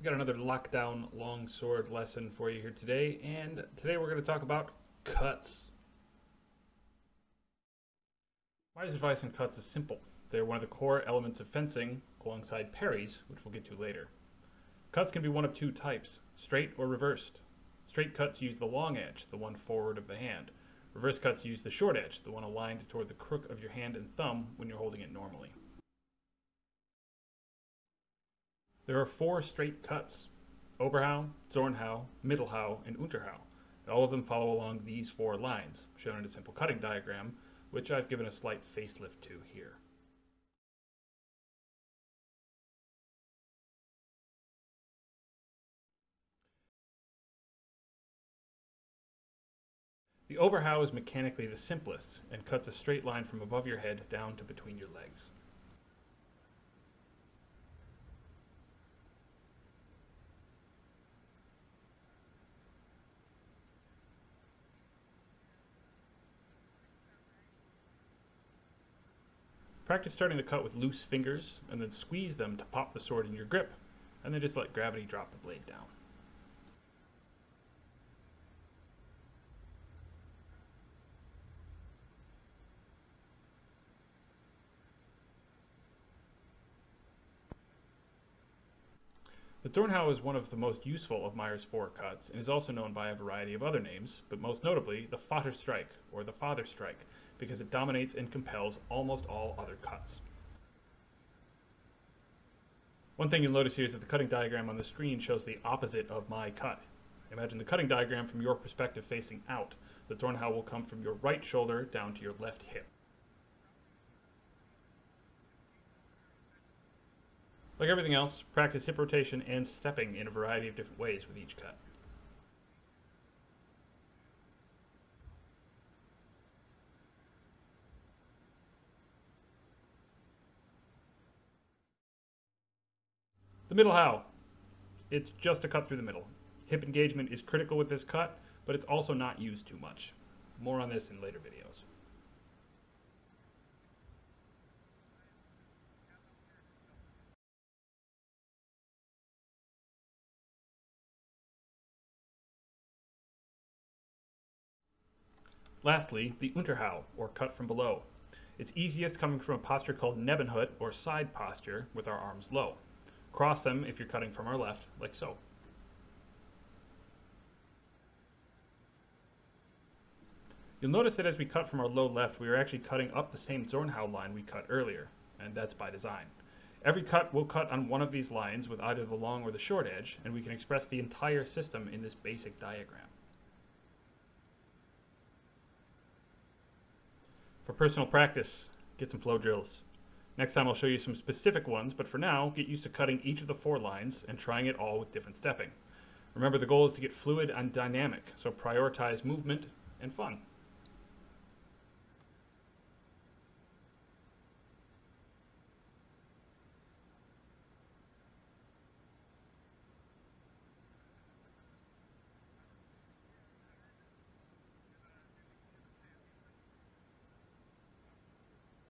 We got another lockdown longsword lesson for you here today, and today we're going to talk about cuts. Myers' advice on cuts is simple. They're one of the core elements of fencing alongside parries, which we'll get to later. Cuts can be one of two types, straight or reversed. Straight cuts use the long edge, the one forward of the hand. Reverse cuts use the short edge, the one aligned toward the crook of your hand and thumb when you're holding it normally. There are 4 straight cuts: Overhaul, Thornhill, Mittelhaul, and Unterhaul. All of them follow along these 4 lines, shown in a simple cutting diagram, which I've given a slight facelift to here. The Overhaul is mechanically the simplest and cuts a straight line from above your head down to between your legs. Practice starting the cut with loose fingers and then squeeze them to pop the sword in your grip, and then just let gravity drop the blade down. The Thornhill is one of the most useful of Myers' 4 cuts and is also known by a variety of other names, but most notably the Vaterstrike, or the Father Strike, because it dominates and compels almost all other cuts. One thing you'll notice here is that the cutting diagram on the screen shows the opposite of my cut. Imagine the cutting diagram from your perspective facing out. The Thornhill will come from your right shoulder down to your left hip. Like everything else, practice hip rotation and stepping in a variety of different ways with each cut. The Mittelhaul. It's just a cut through the middle. Hip engagement is critical with this cut, but it's also not used too much. More on this in later videos. Lastly, the Unterhaul, or cut from below. It's easiest coming from a posture called Nebenhut, or side posture, with our arms low. Cross them if you're cutting from our left, like so. You'll notice that as we cut from our low left, we are actually cutting up the same Thornhill line we cut earlier, and that's by design. Every cut will cut on one of these lines with either the long or the short edge, and we can express the entire system in this basic diagram. For personal practice, get some flow drills. Next time I'll show you some specific ones, but for now, get used to cutting each of the 4 lines and trying it all with different stepping. Remember, the goal is to get fluid and dynamic, so prioritize movement and fun.